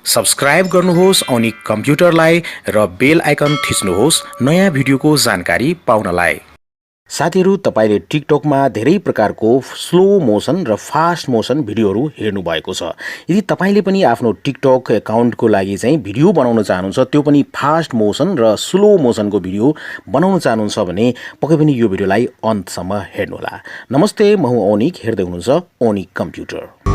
Subscribe गर्नुहोस् ओनिक कम्प्युटरलाई र बेल आइकन थिच्नुहोस् नयाँ भिडियोको जानकारी पाउनलाई। साथीहरु, तपाईले टिकटकमा धेरै प्रकारको स्लो मोसन र फास्ट मोसन भिडियोहरू हेर्नु भएको छ। यदि तपाईले पनि आफ्नो टिकटक अकाउन्टको लागि चाहिँ भिडियो बनाउन चाहनुहुन्छ, त्यो पनि फास्ट मोसन र स्लो मोसनको भिडियो बनाउन चाहनुहुन्छ भने पक्कै पनि यो भिडियोलाई अन्तसम्म हेर्नुहोला। नमस्ते, म हुँ ओनिक, हेर्दै हुनुहुन्छ ओनिक कम्प्युटर।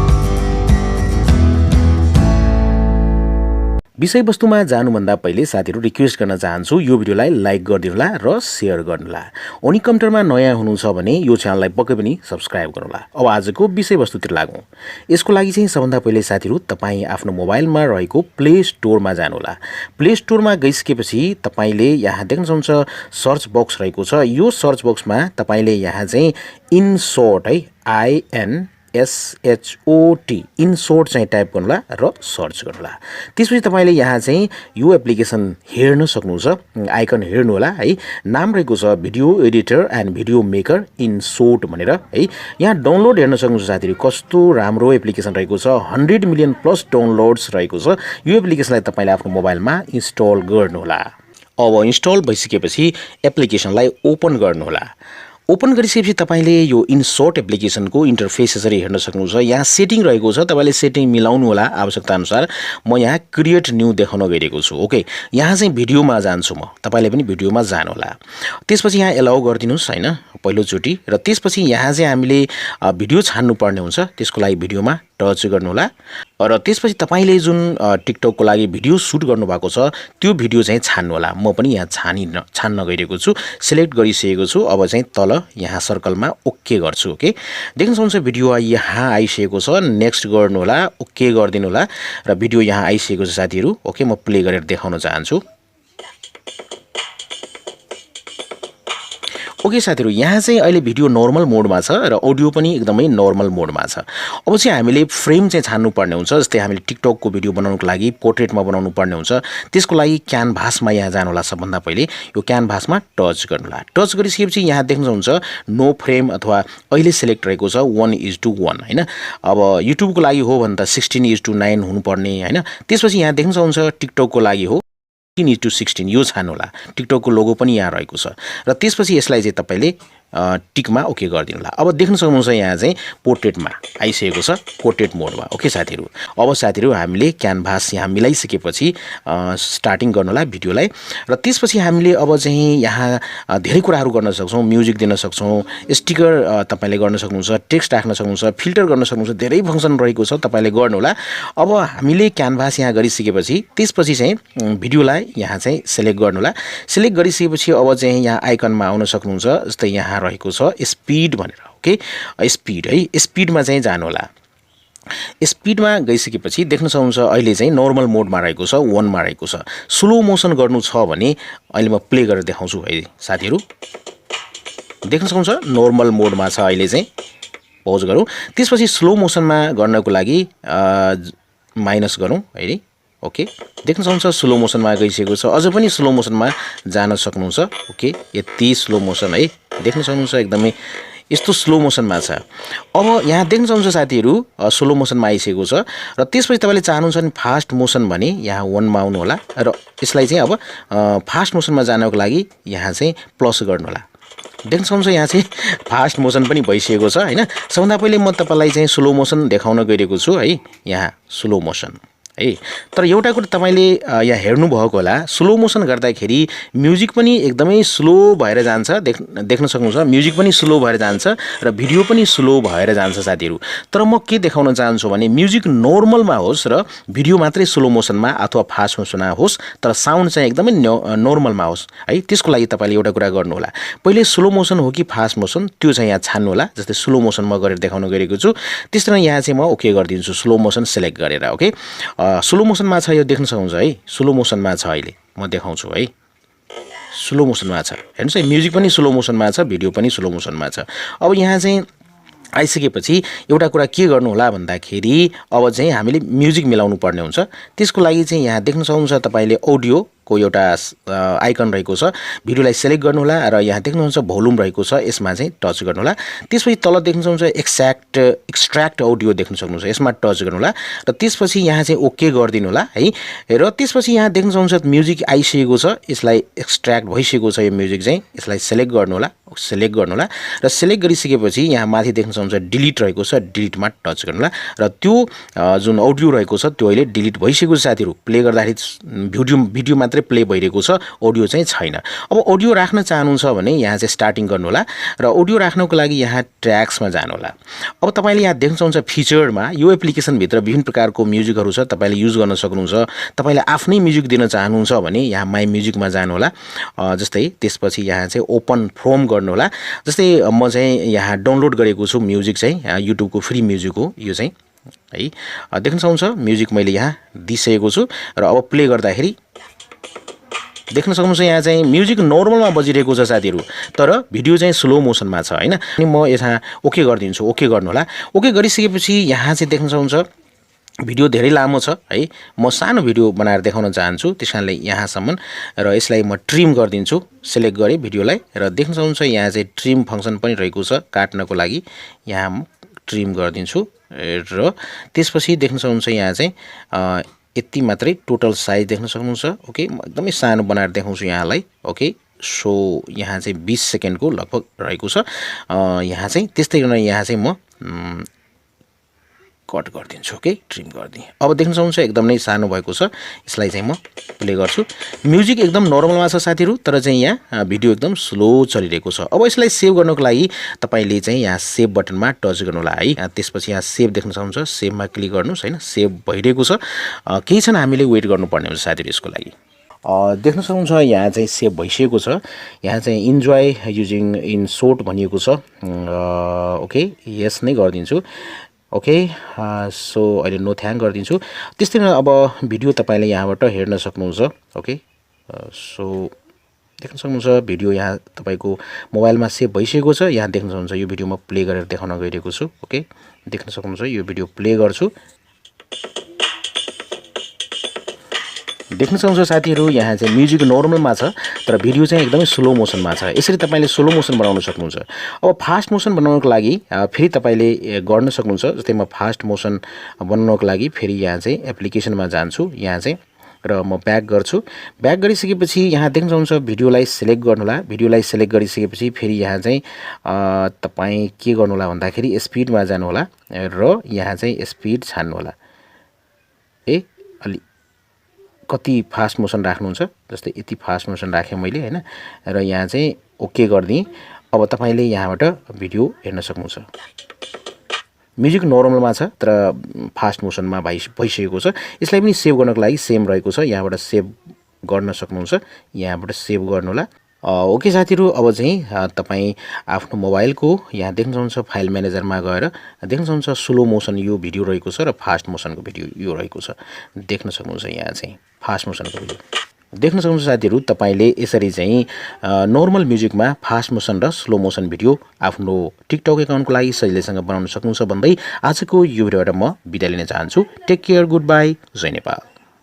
विषयवस्तुमा जानुभन्दा पहिले साथीहरु रिक्वेस्ट गर्न चाहन्छु, यो भिडियोलाई लाइक गरिदिनुहोला र शेयर गर्नुहोला। ओनिक कम्प्युटरमा नयाँ हुनुहुन्छ भने यो च्यानललाई पक्कै पनि सब्स्क्राइब गर्नुहोला। अब आजको विषयवस्तुतिर लागौं। यसको लागि चाहिँ सबभन्दा पहिले साथीहरु तपाई आफ्नो मोबाइलमा रहेको प्ले स्टोरमा जानुहोला। प्ले स्टोरमा गइसकेपछि तपाईले यहाँ देख्न सक्नुहुन्छ सर्च बक्स रहेको छ। यो सर्च बक्समा तपाईले यहाँ चाहिँ इनशॉट है INSHOT इनशॉट चाहिँ टाइप गर्नुहोला र सर्च गर्नुहोला। त्यसपछि तपाईले यहाँ चाहिँ यो एप्लिकेसन हेर्न सक्नुहुन्छ, आइकन हेर्नु होला है। नाम रहेको छ video editor and video maker InShot भनेर है। यहाँ डाउनलोड हेर्न सक्नुहुन्छ साथीहरु, कस्तो राम्रो एप्लिकेसन रहेको छ। 100 मिलियन प्लस डाउनलोड्स रहेको छ। यो एप्लिकेसनलाई तपाईले आफ्नो मोबाइलमा इन्स्टल गर्नु होला। अब इन्स्टल भइसकेपछि एप्लिकेसनलाई ओपन गर्नु होला। ओपन गरिसकेपछि तपाईले यो इनशॉट एप्लिकेसनको इन्टरफेस यसरी हेर्न सक्नुहुन्छ। यहाँ सेटिङ रहेको छ, तपाईले सेटिङ मिलाउनु होला आवश्यकता अनुसार। म यहाँ क्रिएट न्यू देखाउन गइरहेको छु। ओके, यहाँ चाहिँ भिडियोमा जान्छु म, तपाईले पनि भिडियोमा जानु होला। त्यसपछि यहाँ एलाउ गरिदिनुस् हैन पहिलो चोटी, र त्यसपछि यहाँ चाहिँ हामीले भिडियो छान्नु पर्ने हुन्छ। त्यसको लागि भिडियोमा टच गर्नु होला र त्यसपछि तपाईले जुन टिकटकको लागि भिडियो सुट गर्नु भएको छ त्यो भिडियो चाहिँ छान्नु होला। म पनि यहाँ छान्न गइरहेको छु, सिलेक्ट गरिसकेको छु। अब चाहिँ तल यहाँ सर्कलमा ओके गर्छु। ओके, देख्न सक्नुहुन्छ भिडियो यहाँ आइसकेको छ। नेक्स्ट गर्नु होला, ओके गरिदिनु होला र भिडियो यहाँ आइसकेको छ साथीहरु। ओके, म प्ले गरेर देखाउन चाहन्छु। ओके साथीहरु, यहाँ चाहिँ अहिले भिडियो नर्मल मोडमा छ र अडियो पनि एकदमै नर्मल मोडमा छ। अब चाहिँ हामीले फ्रेम चाहिँ छान्नु पर्ने हुन्छ। जस्तै हामीले टिकटकको भिडियो बनाउनको लागि पोर्ट्रेटमा बनाउनु पर्ने हुन्छ। त्यसको लागि क्यानभासमा यहाँ जानु होला। सबभन्दा पहिले यो क्यानभासमा टच गर्नु होला। टच गरिसकेपछि यहाँ देख्न सक्नुहुन्छ नो फ्रेम अथवा अहिले सिलेक्ट रहेको छ 1:1 हैन। अब युट्युबको लागि हो भने त 16:9 हुनुपर्ने हैन। त्यसपछि यहाँ देख्न सक्नुहुन्छ टिकटकको लागि हो 16:16 यो छान्नु होला। टिकटकको लोगो पनि यहाँ रहेको छ र त्यसपछि यसलाई चाहिँ तपाईले टिकमा ओके गरिदिनु होला। अब देख्न सक्नुहुन्छ यहाँ चाहिँ पोर्ट्रेटमा आइसकेको छ, पोर्ट्रेट मोडमा। ओके साथीहरु, अब साथीहरु हामीले क्यानभास यहाँ मिलाइसकेपछि स्टार्टिङ गर्नु होला भिडियोलाई र त्यसपछि हामीले अब चाहिँ यहाँ धेरै कुराहरू गर्न सक्छौं। म्युजिक दिन सक्छौं, स्टिकर तपाईले गर्न सक्नुहुन्छ, टेक्स्ट राख्न सक्नुहुन्छ, फिल्टर गर्न सक्नुहुन्छ, धेरै फंक्सन रहेको छ, तपाईले गर्नु होला। अब हामीले क्यानभास यहाँ गरिसकेपछि त्यसपछि चाहिँ भिडियोलाई यहाँ चाहिँ सिलेक्ट गर्नु होला। सिलेक्ट गरिसकेपछि अब चाहिँ यहाँ आइकनमा आउन सक्नुहुन्छ। जस्तै यहाँ रहेको छ स्पिड भनेर। ओके, स्पिड है, स्पिडमा चाहिँ जानु होला। स्पिडमा गइसकेपछि देख्न सक्नुहुन्छ अहिले चाहिँ नर्मल मोडमा रहेको छ, 1 मा रहेको छ। स्लो मोसन गर्नु छ भने अहिले म प्ले गरेर देखाउँछु है साथीहरु। देख्न सक्नुहुन्छ नर्मल मोडमा छ अहिले चाहिँ। पौज गरौँ। त्यसपछि स्लो मोसनमा गर्नको लागि माइनस गरौँ है। ओके, देख्न सक्नुहुन्छ स्लो मोसनमा गइसकेको छ। अझ पनि स्लो मोसनमा जान सक्नुहुन्छ। ओके, यति स्लो मोसन है, देख्न सक्नुहुन्छ एकदमै यस्तो स्लो मोसनमा छ। अब यहाँ देख्न सक्नुहुन्छ साथीहरु स्लो मोसनमा आइसकेको छ र त्यसपछि तपाईले चाहनुहुन्छ नि फास्ट मोसन भने यहाँ 1 मा आउनु होला र यसलाई चाहिँ अब फास्ट मोसनमा जानको लागि यहाँ चाहिँ प्लस गर्नु होला। देख्न सक्नुहुन्छ यहाँ चाहिँ फास्ट मोसन पनि भइसकेको छ हैन। सबभन्दा पहिले म तपाईलाई चाहिँ स्लो मोसन देखाउन गइरहेको छु है। यहाँ स्लो मोसन है। तर एउटा कुरा तपाईले यहाँ हेर्नु भएको होला, स्लो मोसन गर्दाखेरि म्युजिक पनि एकदमै स्लो भएर जान्छ। देख्न सक्नुहुन्छ म्युजिक पनि स्लो भएर जान्छ र भिडियो पनि स्लो भएर जान्छ साथीहरु। तर म के देखाउन चाहन्छु भने म्युजिक नर्मलमा होस् र भिडियो मात्रै स्लो मोसनमा अथवा फास्ट मोसनमा होस्, तर साउन्ड चाहिँ एकदमै नर्मलमा होस् है। त्यसको लागि तपाईले एउटा कुरा गर्नु होला। पहिले स्लो मोसन हो कि फास्ट मोसन त्यो चाहिँ यहाँ छान्नु होला। जस्तै स्लो मोसन म गरेर देखाउन गइरहेको छु। त्यसैले यहाँ चाहिँ म ओके गरिदिन्छु स्लो मोसन सिलेक्ट गरेर। ओके, स्लो मोसनमा छ, यो देख्न सक्नुहुन्छ है। स्लो मोसनमा छ, अहिले म देखाउँछु है। स्लो मोसनमा छ, हेर्नुस् है, म्युजिक पनि स्लो मोसनमा छ, भिडियो पनि स्लो मोसनमा छ। अब यहाँ चाहिँ आइसकेपछि एउटा कुरा के गर्नु होला भन्दाखेरि अब चाहिँ हामीले म्युजिक मिलाउनु पर्ने हुन्छ। त्यसको लागि चाहिँ यहाँ देख्न सक्नुहुन्छ तपाईले अडियो को एउटा आइकन रहेको छ भिडियोलाई सेलेक्ट गर्नु होला र यहाँ देख्नुहुन्छ भोल्युम रहेको छ यसमा चाहिँ टच गर्नु होला त्यसपछि तल देख्न सक्नुहुन्छ एक्सट्र्याक्ट अडियो देख्न सक्नुहुन्छ यसमा टच गर्नु होला र त्यसपछि यहाँ चाहिँ ओके गरिदिनु होला है र त्यसपछि यहाँ देख्न सक्नुहुन्छ म्युजिक आइसकेको छ यसलाई एक्सट्र्याक्ट भइसकेको छ यो म्युजिक चाहिँ यसलाई सेलेक्ट गर्नु होला र सेलेक्ट गरिसकेपछि यहाँ माथि देख्न सक्नुहुन्छ डिलिट रहेको छ डिलिटमा टच गर्नु होला र त्यो जुन अडियो रहेको छ त्यो अहिले डिलिट भइसकेको छ साथीहरु प्ले गर्दाखेरि भिडियो मात्रै प्ले भइरहेको छ अडियो चाहिँ छैन अब अडियो राख्न चाहनुहुन्छ भने यहाँ चाहिँ स्टार्टिङ गर्नु होला र अडियो राख्नको लागि यहाँ ट्र्याक्समा जानु होला अब तपाईले यहाँ देख्न सक्नुहुन्छ फिचरमा यो एप्लिकेसन भित्र विभिन्न प्रकारको म्युजिकहरु छ तपाईले युज गर्न सक्नुहुन्छ तपाईले आफ्नै म्युजिक दिन चाहनुहुन्छ भने यहाँ माई म्युजिकमा जानु होला जस्तै त्यसपछि यहाँ चाहिँ ओपन फ्रम गर्नु होला जस्तै म चाहिँ यहाँ डाउनलोड गरेको छु म्युजिक चाहिँ युट्युबको फ्री म्युजिक हो यो चाहिँ है देख्न सक्नुहुन्छ म्युजिक मैले यहाँ दिइसकेको छु र अब प्ले गर्दाखेरि देख्न सक्नुहुन्छ यहाँ चाहिँ म्युजिक नर्मलमा बजिरहेको छ साथीहरु तर भिडियो चाहिँ स्लो मोसनमा छ हैन अनि म यहाँ ओके गर्दिन्छु ओके गर्नु होला ओके गरिसकेपछि यहाँ चाहिँ देख्न सक्नुहुन्छ भिडियो धेरै लामो छ है म सानो भिडियो बनाएर देखाउन चाहन्छु त्यसकारणले यहाँसम्म र यसलाई म ट्रिम गर्दिन्छु सेलेक्ट गरे भिडियोलाई र देख्न सक्नुहुन्छ यहाँ चाहिँ ट्रिम फंक्सन पनि रहेको छ काट्नको लागि यहाँ म ट्रिम गर्दिन्छु र त्यसपछि देख्न सक्नुहुन्छ यहाँ चाहिँ यति मात्रै टोटल साइज देख्न सक्नुहुन्छ ओके म एकदमै सानो बनाएर देखाउँछु यहाँलाई ओके सो यहाँ चाहिँ 20 सेकेन्डको लगभग रहेको छ यहाँ चाहिँ त्यस्तै गर्न यहाँ चाहिँ म कट गरिदिन्छु ओके ट्रिम गर्दिए अब देख्न सक्नुहुन्छ एकदमै सानो भएको छ यसलाई चाहिँ म प्ले गर्छु म्युजिक एकदम नर्मलमा छ साथीहरु तर चाहिँ यहाँ भिडियो एकदम स्लो चलिरहेको छ अब यसलाई सेभ गर्नको लागि तपाईले चाहिँ यहाँ सेभ बटनमा टच गर्नु होला है त्यसपछि यहाँ सेभ देख्न सक्नुहुन्छ सेभमा क्लिक गर्नुस् हैन सेभ भइरहेको छ केही छन् हामीले वेट गर्नुपर्ने हुन्छ साथीहरु यसको लागि देख्न सक्नुहुन्छ यहाँ चाहिँ सेभ भइसकेको छ यहाँ चाहिँ इन्जोय युजिङ इनशोट भनिएको छ ओके यस नै गर्दिन्छु ओके सो अहिले नो थ्यांक गरिदिन्छु त्यस्तै अब भिडियो तपाईले यहाँबाट हेर्न सक्नुहुन्छ ओके सो देख्न सक्नुहुन्छ भिडियो यहाँ तपाईको मोबाइलमा सेभ भइसकेको छ यहाँ देख्न सक्नुहुन्छ यो भिडियो म प्ले गरेर देखाउन गइरहेको छु ओके देख्न सक्नुहुन्छ यो भिडियो प्ले गर्छु देख्न सक्नुहुन्छ साथीहरु यहाँ चाहिँ म्युजिक नर्मलमा छ तर भिडियो चाहिँ एकदमै स्लो मोसनमा छ यसरी तपाईले स्लो मोसन बनाउन सक्नुहुन्छ अब फास्ट मोसन बनाउनको लागि फेरि तपाईले गर्न सक्नुहुन्छ जस्तै म फास्ट मोसन बनाउनको लागि फेरि यहाँ चाहिँ एप्लिकेसनमा जान्छु यहाँ चाहिँ र म ब्याक गर्छु ब्याक गरिसकेपछि यहाँ देख्न सक्नुहुन्छ भिडियोलाई सेलेक्ट गर्नु होला भिडियोलाई सेलेक्ट गरिसकेपछि फेरि यहाँ चाहिँ तपाई के गर्नु होला भन्दाखेरि स्पिडमा जानु होला र यहाँ चाहिँ स्पिड छान्नु होला अलि कति फास्ट मोसन राख्नुहुन्छ जस्तै यति फास्ट मोसन राखे मैले हैन र यहाँ चाहिँ ओके गर्दिए अब तपाईले यहाँबाट भिडियो हेर्न सक्नुहुन्छ म्युजिक नर्मलमा छ तर फास्ट मोसनमा भइसकेको छ यसलाई पनि सेभ गर्नको लागि सेम रहेको छ यहाँबाट सेभ गर्न सक्नुहुन्छ यहाँबाट सेभ गर्नु होला ओके साथीहरु अब चाहिँ तपाई आफ्नो मोबाइलको यहाँ देख्न सक्नुहुन्छ फाइल म्यानेजरमा गएर देख्न सक्नुहुन्छ स्लो मोसन यो भिडियो रहेको छ र फास्ट मोसनको भिडियो यो रहेको छ देख्न सक्नुहुन्छ यहाँ चाहिँ फास्ट मोसनको भिडियो देख्न सक्नुहुन्छ साथीहरु तपाईले यसरी चाहिँ नर्मल म्युजिकमा फास्ट मोसन र स्लो मोसन भिडियो आफ्नो टिकटक अकाउन्टको लागि सजिलैसँग बनाउन सक्नुहुन्छ भन्दै आजको यो भिडियोबाट म बिदा लिन चाहन्छु टेक केयर गुड बाइ जय नेपाल